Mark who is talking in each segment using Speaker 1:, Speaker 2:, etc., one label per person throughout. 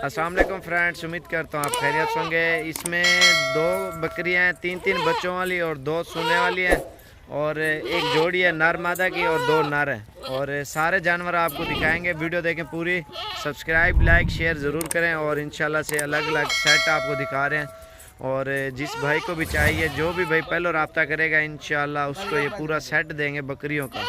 Speaker 1: अस्सलाम वालेकुम फ्रेंड्स, उम्मीद करता हूँ आप खैरियत होंगे। इसमें दो बकरियां हैं, तीन बच्चों वाली और दो सोने वाली हैं, और एक जोड़ी है नर मादा की और दो नर हैं। और सारे जानवर आपको दिखाएंगे, वीडियो देखें पूरी, सब्सक्राइब लाइक शेयर ज़रूर करें। और इंशाल्लाह से अलग अलग सेट आपको दिखा रहे हैं। और जिस भाई को भी चाहिए, जो भी भाई पहले रब्ता करेगा, इंशाल्लाह उसको ये पूरा सेट देंगे बकरियों का।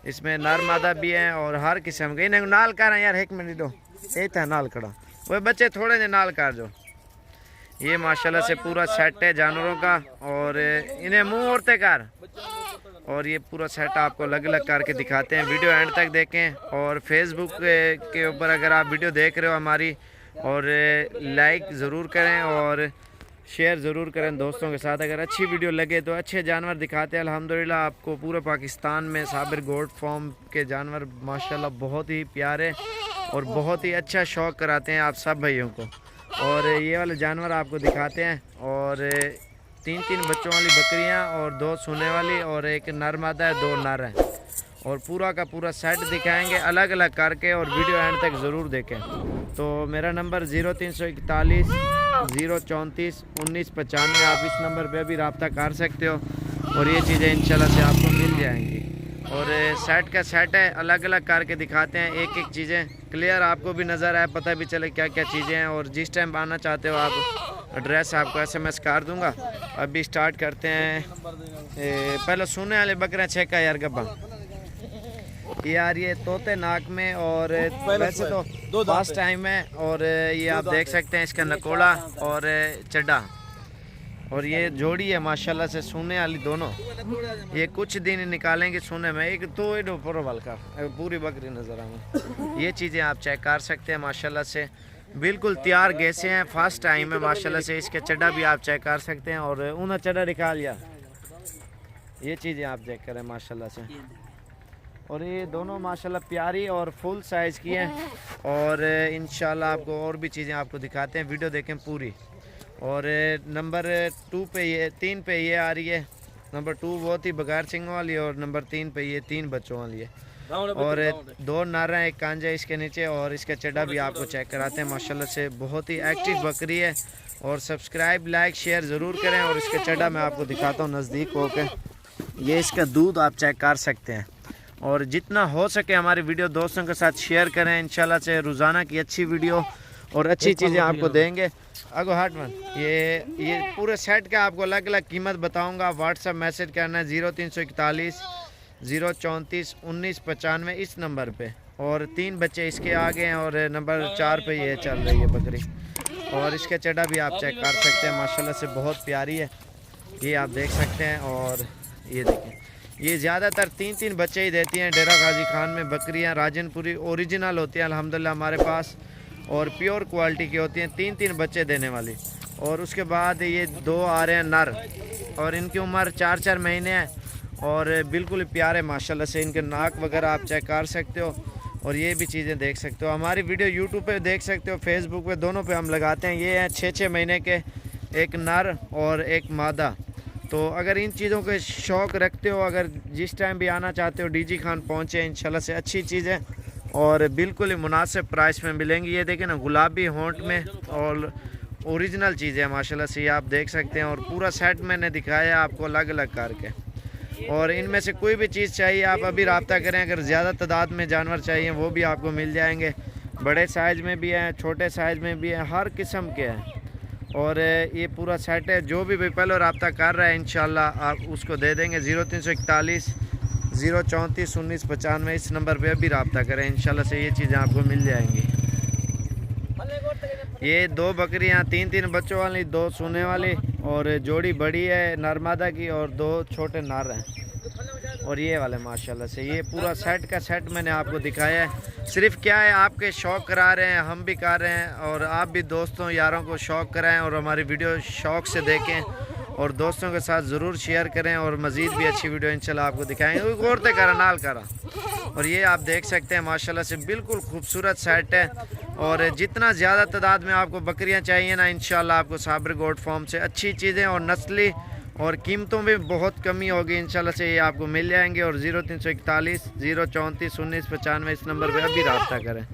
Speaker 1: इसमें नर मादा भी हैं और हर किस्म के। इन्हें नाल कर यार, एक मिनट दो, ये था नाल खड़ा वो बच्चे थोड़े ने नाल कर जो। ये माशाल्लाह से पूरा सेट है जानवरों का। और इन्हें मुंह ओढ़ते कर, और ये पूरा सेट आपको अलग अलग करके दिखाते हैं। वीडियो एंड तक देखें। और फेसबुक के ऊपर अगर आप वीडियो देख रहे हो हमारी, और लाइक ज़रूर करें और शेयर ज़रूर करें दोस्तों के साथ। अगर अच्छी वीडियो लगे तो अच्छे जानवर दिखाते हैं अल्हम्दुलिल्लाह आपको। पूरे पाकिस्तान में साबिर गोट फार्म के जानवर माशाल्लाह बहुत ही प्यारे और बहुत ही अच्छा शौक़ कराते हैं आप सब भाइयों को। और ये वाले जानवर आपको दिखाते हैं। और तीन बच्चों वाली बकरियां और दो सोने वाली, और एक नर मादा है, दो नर हैं। और पूरा का पूरा सेट दिखाएंगे अलग अलग करके, और वीडियो एंड तक ज़रूर देखें। तो मेरा नंबर 0341 034 1995, आप इस नंबर पे भी रब्ता कर सकते हो। और ये चीज़ें इंशाल्लाह से आपको मिल जाएंगी। और सेट का सेट है, अलग अलग करके दिखाते हैं, एक एक चीज़ें क्लियर आपको भी नज़र आए, पता भी चले क्या क्या चीज़ें हैं। और जिस टाइम आना चाहते हो आप, एड्रेस आपको SMS कर दूंगा। अभी स्टार्ट करते हैं। पहले सोने वाले बकरे छः का यार गब्बा यार, ये तोते नाक में, और वैसे तो फर्स्ट टाइम है। और ये आप देख सकते हैं इसका नकोड़ा और चड्डा। और ये जोड़ी है माशाल्लाह से सोने वाली दोनों। ये कुछ दिन निकालेंगे सोने में। एक तो वाल का पूरी बकरी नज़र आए। ये चीज़ें आप चेक कर सकते हैं माशाल्लाह से, बिल्कुल तैयार गैसे हैं। फर्स्ट टाइम है माशाल्लाह से। इसके चड्डा भी आप चेक कर सकते हैं। और उन्हें चड्डा निकाल लिया, ये चीज़ें आप चेक करें माशाल्लाह से। और ये दोनों माशाल्लाह प्यारी और फुल साइज़ की हैं। और इंशाल्लाह आपको और भी चीज़ें आपको दिखाते हैं, वीडियो देखें पूरी। और नंबर 3 पे ये आ रही है। नंबर 2 बहुत ही बगैर सिंगों वाली, और नंबर 3 पे ये 3 बच्चों वाली है। और दो नर हैं, एक कांजा इसके नीचे। और इसका चड्डा भी आपको चेक कराते हैं माशाल्लाह से, बहुत ही एक्टिव बकरी है। और सब्सक्राइब लाइक शेयर ज़रूर करें। और इसका चड्डा मैं आपको दिखाता हूँ नज़दीक होकर। ये इसका दूध आप चेक कर सकते हैं। और जितना हो सके हमारी वीडियो दोस्तों के साथ शेयर करें। इंशाल्लाह से रोज़ाना की अच्छी वीडियो और अच्छी चीज़ें आपको देंगे। अगो हाटमन, ये पूरे सेट का आपको अलग अलग कीमत बताऊंगा। व्हाट्सएप मैसेज करना है 0341 034 1995 इस नंबर पे। और 3 बच्चे इसके आगे हैं। और नंबर 4 पे ये चल रही है बकरी। और इसका चड्डा भी आप चेक कर सकते हैं माशाल्लाह से, बहुत प्यारी है, ये आप देख सकते हैं। और ये देखें, ये ज़्यादातर 3 बच्चे ही देती हैं। डेरा गाजी खान में बकरियां राजनपुरी ओरिजिनल होती हैं अल्हम्दुलिल्लाह हमारे पास, और प्योर क्वालिटी की होती हैं, 3 बच्चे देने वाली। और उसके बाद ये 2 आ रहे हैं नर, और इनकी उम्र 4 महीने है। और बिल्कुल प्यारे माशाल्लाह से, इनके नाक वगैरह आप चेक कर सकते हो। और ये भी चीज़ें देख सकते हो। हमारी वीडियो यूट्यूब पे देख सकते हो, फेसबुक पे, दोनों पे हम लगाते हैं। ये हैं 6 महीने के, एक नर और एक मादा। तो अगर इन चीज़ों के शौक़ रखते हो, अगर जिस टाइम भी आना चाहते हो, DG खान पहुँचे इंशाल्लाह से। अच्छी चीज़ें और बिल्कुल ही मुनासिब प्राइस में मिलेंगी। ये देखें ना, गुलाबी होंठ में, और ओरिजिनल चीज़ें हैं माशाल्लाह से, ये आप देख सकते हैं। और पूरा सेट मैंने दिखाया आपको अलग अलग करके। और इनमें से कोई भी चीज़ चाहिए आप अभी रब्ता करें। अगर ज़्यादा तादाद में जानवर चाहिए वो भी आपको मिल जाएंगे। बड़े साइज़ में भी हैं, छोटे साइज़ में भी हैं, हर किस्म के हैं। और ये पूरा सेट है। जो भी पहले रब्ता कर रहा है इंशाल्लाह आप उसको दे देंगे। 0341 034 1995 इस नंबर पे अभी रब्ता करें, इंशाल्लाह से ये चीज़ें आपको मिल जाएंगी। ये 2 बकरियां 3 बच्चों वाली, 2 सोने वाली, और जोड़ी बड़ी है नरमादा की, और 2 छोटे नर हैं। और ये वाले माशाल्लाह से, ये पूरा सेट का सेट मैंने आपको दिखाया है। सिर्फ क्या है, आपके शौक़ करा रहे हैं, हम भी कर रहे हैं। और आप भी दोस्तों यारों को शौक़ कराएं, और हमारी वीडियो शौक़ से देखें, और दोस्तों के साथ ज़रूर शेयर करें। और मज़ीद भी अच्छी वीडियो इंशाल्लाह आपको दिखाएंगे। गौरते करा नाल करा। और ये आप देख सकते हैं माशाल्लाह से, बिल्कुल खूबसूरत सेट है। और जितना ज़्यादा तादाद में आपको बकरियां चाहिए ना, इंशाल्लाह आपको साबिर गोट फार्म से अच्छी चीज़ें और नस्ली और कीमतों में बहुत कमी होगी इंशाल्लाह से, ये आपको मिल जाएंगे। और 0341 034 1995 इस नंबर पर अभी रब्ता करें।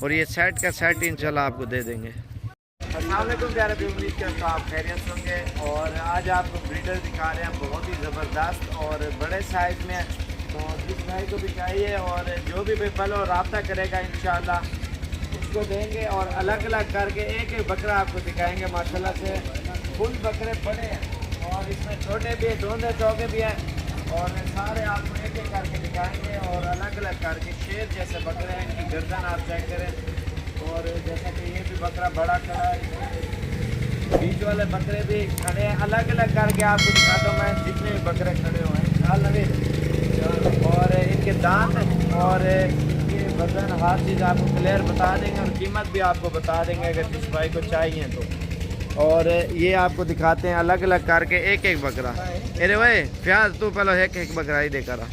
Speaker 1: और ये सेट का सेट इंशाल्लाह आपको दे देंगे। अस्सलाम वालेकुम प्यारे भी, उम्मीद करता हूँ आप खैरियत होंगे। और आज आपको ब्रीडर दिखा रहे हैं बहुत ही ज़बरदस्त और बड़े साइज़ में। तो जिस भाई को भी चाहिए और जो भी पहले रब्ता करेगा इंशाल्लाह उसको देंगे। और अलग अलग करके एक एक बकरा आपको दिखाएंगे। माशाल्लाह से फुल बकरे बड़े हैं और इसमें छोटे भी हैं, दोंदे चौके भी हैं और सारे आपको एक एक करके दिखाएंगे। और अलग अलग करके शेर जैसे बकरे हैं, इनकी गर्दन आप चेक करें। और जैसा कि ये भी बकरा बड़ा खड़ा है, बीच वाले बकरे भी खड़े हैं। अलग अलग करके आपको दिखाता हूँ मैं जितने भी बकरे खड़े हुए हैं ख्याल लगे। और इनके दांत और इनके वजन हर चीज़ आपको क्लियर बता देंगे और कीमत भी आपको बता देंगे अगर जिस भाई को चाहिए तो। और ये आपको दिखाते हैं अलग अलग करके एक एक बकरा। अरे भाई फ्याज तू पहले एक एक बकरा ही देखा रहा।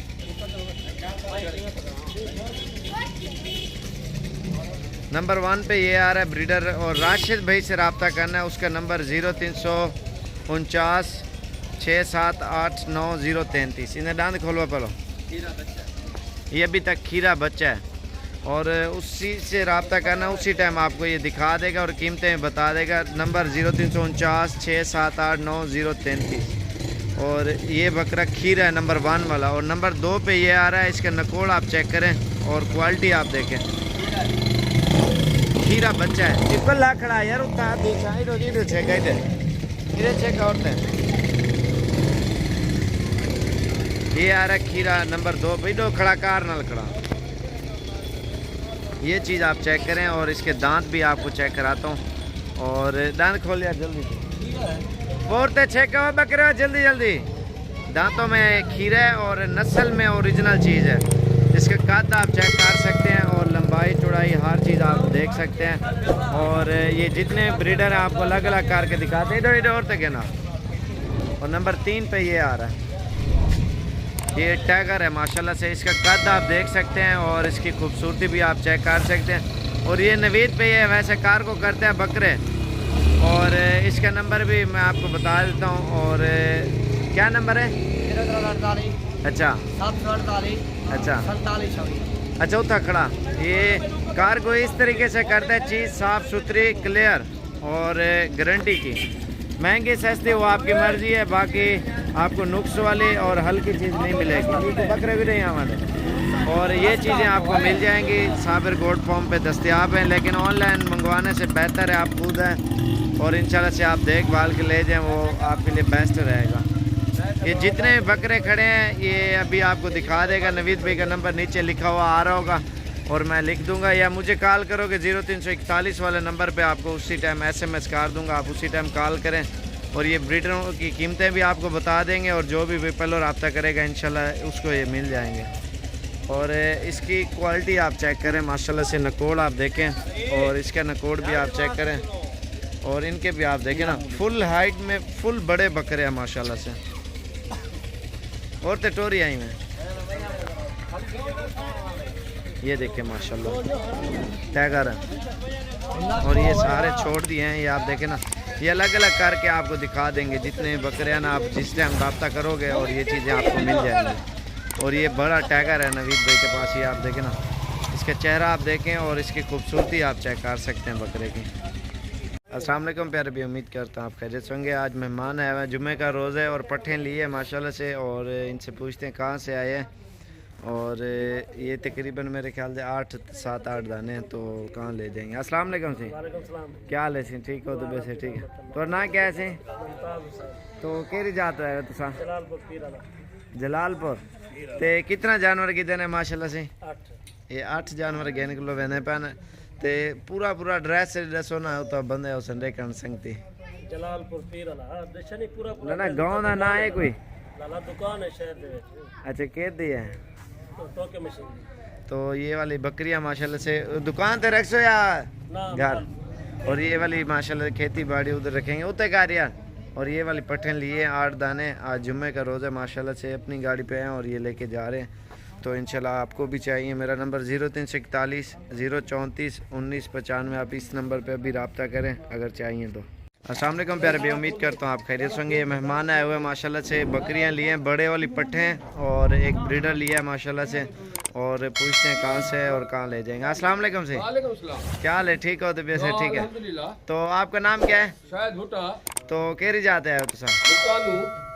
Speaker 1: नंबर 1 पे ये आ रहा है ब्रीडर और राशिद भाई से रब्ता करना है। उसका नंबर 0349 678 9033। इन्हें दांत खोलवा पलो, ये अभी तक खीरा बच्चा है और उसी से रब्ता करना, उसी टाइम आपको ये दिखा देगा और कीमतें बता देगा। नंबर 0349 678 9033। और ये बकरा खीरा है नंबर 1 वाला। और नंबर 2 पे ये आ रहा है, इसका नकोड़ आप चेक करें और क्वालिटी आप देखें। खीरा बच्चा है, टिप्पल ला खड़ा यार उतना देखा इधर चेक इधर चेक और ये आ रहा है खीरा नंबर 2 पे, दो खड़ा कार नल खड़ा। ये चीज़ आप चेक करें और इसके दांत भी आपको चेक कराता हूँ। और दांत खोल यार जल्दी बोरते चेक करो बकरे जल्दी जल्दी। दांतों में खीरा है और नस्ल में ओरिजिनल चीज़ है। इसका कद आप चेक कर सकते हैं और लंबाई चौड़ाई हर चीज़ आप देख सकते हैं। और ये जितने ब्रीडर हैं आपको अलग अलग करके दिखाते हैं। इधर और तक है ना। और नंबर 3 पे ये आ रहा है, ये टाइगर है माशाल्लाह से। इसका कद आप देख सकते हैं और इसकी खूबसूरती भी आप चेक कर सकते हैं। और ये नवीद पे ये वैसे कार को करते हैं बकरे। और इसका नंबर भी मैं आपको बता देता हूँ। और क्या नंबर है? अच्छा 748 अच्छा 47 अच्छा उतना खड़ा। ये कार को इस तरीके से करता है, चीज़ साफ़ सुथरी क्लियर और गारंटी की। महंगी सस्ती वो आपकी मर्ज़ी है, बाकी आपको नुक्स वाली और हल्की चीज़ नहीं मिलेगी। तो बकरे भी नहीं हमारे। और ये चीज़ें आपको मिल जाएंगी साबिर गोल्ड फॉर्म पे दस्तियाब हैं, लेकिन ऑनलाइन मंगवाने से बेहतर है आप खुद हैं और इंशाल्लाह से आप देखभाल के ले जाएं, वो आपके लिए बेस्ट रहेगा। ये जितने भी बकरे खड़े हैं ये अभी आपको दिखा देगा। नवीद भाई का नंबर नीचे लिखा हुआ आ रहा होगा और मैं लिख दूंगा, या मुझे कॉल करोगे 0341 वाले नंबर पे आपको उसी टाइम SMS कर दूंगा, आप उसी टाइम कॉल करें। और ये ब्रीडरों की कीमतें भी आपको बता देंगे और जो भी पहले रब्ता करेगा इंशाल्लाह उसको ये मिल जाएंगे। और इसकी क्वालिटी आप चेक करें माशाल्लाह से। नकोड़ आप देखें और इसका नकोड़ भी आप चेक करें और इनके भी आप देखें ना। फुल हाइट में फुल बड़े बकरे हैं माशाल्लाह से। और टटोरी आई में ये देखें माशाल्लाह टाइगर है। और ये सारे छोड़ दिए हैं, ये आप देखें ना। ये अलग अलग करके आपको दिखा देंगे जितने बकरे हैं ना, आप जिस टाइम रब्ता करोगे और ये चीज़ें आपको मिल जाएंगी। और ये बड़ा टाइगर है नवीद भाई के पास, ये आप देखें ना। इसका चेहरा आप देखें और इसकी खूबसूरती आप चेक कर सकते हैं बकरे की। अस्सलाम वालेकुम प्यारे भी, उम्मीद करता हूँ आप खैरियत होंगे। आज मेहमान आए हुए हैं, जुम्मे का रोज़ है और पट्ठे लिए हैं माशाल्लाह से। और इनसे पूछते हैं कहाँ से आए हैं। और ये तकरीबन मेरे ख्याल से 7-8 दाने हैं, तो कहाँ ले जाएंगे। अस्सलाम वालेकुम सी, क्या हाल है सी? ठीक हो तो वैसे ठीक है। तो ना क्या है तो केरी जात है तुसा? जलालपुर। ते कितना जानवर कितने हैं माशाल्लाह से? 8 ये 8 जानवर गहने किलो वेने पैन ते पूरा ड्रेस दसो ना तो बंदे हो संडे कर सकती।
Speaker 2: जलालपुर पीर वाला देश नहीं पूरा
Speaker 1: ना गांव का ना है कोई
Speaker 2: लाला दुकान है शहर दे।
Speaker 1: अच्छा के दी है
Speaker 2: टोके मशीन।
Speaker 1: तो ये वाली बकरियां माशाल्लाह से दुकान पे रखो या घर? और ये वाली माशाल्लाह खेती बाड़ी उधर रखेंगे उतने कार यार। और ये वाली पट्ठे लिए 8 दाने। आज जुम्मे का रोज़ा माशाल्लाह से अपनी गाड़ी पे हैं और ये लेके जा रहे हैं। तो इंशाल्लाह आपको भी चाहिए। मेरा नंबर 0341 034 1995। आप इस नंबर पे अभी रब्ता करें अगर चाहिए तो। अस्सलाम वालेकुम प्यारे भाई, उम्मीद करता हूँ आप खैरियत होंगे। मेहमान आए हुए हैं माशाल्लाह से, बकरियां लिए हैं, बड़े वाली पट्ठे हैं और एक ब्रीडर लिया है माशाल्लाह से। और पूछते हैं कहाँ से है और कहाँ ले जाएंगे। अस्सलाम वालेकुम से,
Speaker 3: वालेकुम सलाम।
Speaker 1: क्या हाल है? ठीक हो? तबीयत से ठीक है?
Speaker 3: अल्हम्दुलिल्लाह।
Speaker 1: तो आपका नाम क्या है?
Speaker 3: शायद भुट्टा
Speaker 1: तो केरी जाते हैं तो सर?
Speaker 3: मुल्तानू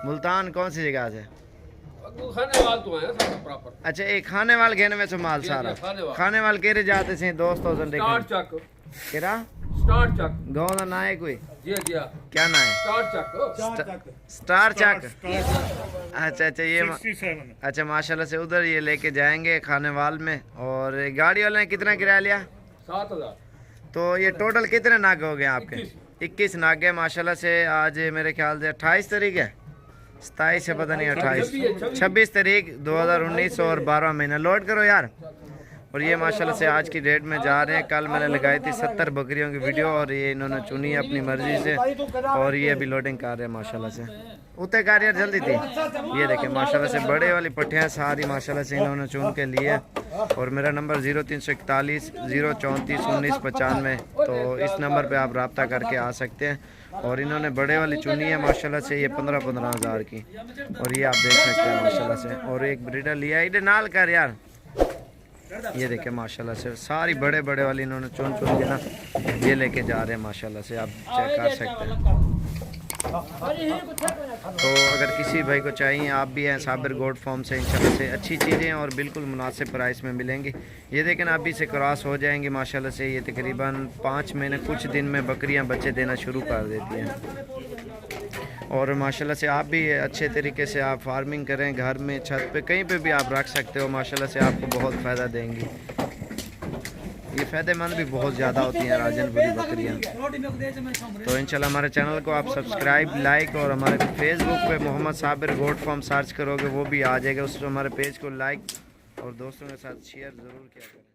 Speaker 1: मुल्तान कौन सी जगह से?
Speaker 3: खाने वाल तो है सब प्रॉपर।
Speaker 1: अच्छा, एक खाने वाल घेने में से माल सारा खाने वाल केरी जाते से दोस्तों से
Speaker 3: स्टार्ट चक
Speaker 1: केरा
Speaker 3: स्टार्ट चक
Speaker 1: गाँव का ना है कोई?
Speaker 3: जी जी
Speaker 1: क्या ना है?
Speaker 3: स्टार्ट चक
Speaker 1: स्टार चक। अच्छा ये अच्छा माशाल्लाह से उधर ये लेके जाएंगे खाने वाल में। और गाड़ी वाले ने कितना किराया लिया?
Speaker 3: 7000।
Speaker 1: तो ये टोटल कितने नागे हो गए आपके? 21 नागे माशाल्लाह से। आज मेरे ख्याल से 28 तारीख है, 27 से पता नहीं 28 26 तारीख 2019 और 12 महीना। लोड करो यार। और ये माशाल्लाह से आज की डेट में जा रहे हैं। कल मैंने लगाई थी 70 बकरियों की वीडियो और ये इन्होंने चुनी है अपनी मर्जी से और ये अभी लोडिंग कर रहे हैं माशाल्लाह से। उतने कार यार जल्दी थी। ये देखें माशाल्लाह से बड़े वाली पट्टियाँ सारी माशाल्लाह से इन्होंने चुन के लिए। और मेरा नंबर 0341 034 1995। तो इस नंबर पे आप रब्ता करके आ सकते हैं। और इन्होंने बड़े वाली चुनी है माशाल्लाह से, ये 15-15 हज़ार की। और ये आप देख सकते हैं माशाल्लाह से। और एक ब्रीडर लिया है इधर नाल कर यार। ये देखें माशाल्लाह से सारी बड़े बड़े वाली इन्होंने चुन के ना ये लेके जा रहे हैं माशाल्लाह से, आप चेक कर सकते हैं। तो अगर किसी भाई को चाहिए, आप भी हैं साबिर गोट फार्म से, इंशाल्लाह से अच्छी चीज़ें और बिल्कुल मुनासिब प्राइस में मिलेंगी। ये देखें अभी से क्रॉस हो जाएंगी माशाल्लाह से। ये तकरीबन 5 महीने कुछ दिन में बकरियां बच्चे देना शुरू कर देती हैं। और माशाल्लाह से आप भी अच्छे तरीके से आप फार्मिंग करें, घर में छत पे कहीं पे भी आप रख सकते हो माशाल्लाह से, आपको बहुत फ़ायदा देंगी। ये फ़ायदेमंद भी बहुत ज़्यादा होती हैं राजनपुरी बकरियाँ। तो इंशाल्लाह हमारे चैनल को आप सब्सक्राइब, लाइक और हमारे फेसबुक पे Mohammad Sabir goat farm search करोगे वो भी आ जाएगा। उस हमारे पेज को लाइक और दोस्तों के साथ शेयर ज़रूर किया करें।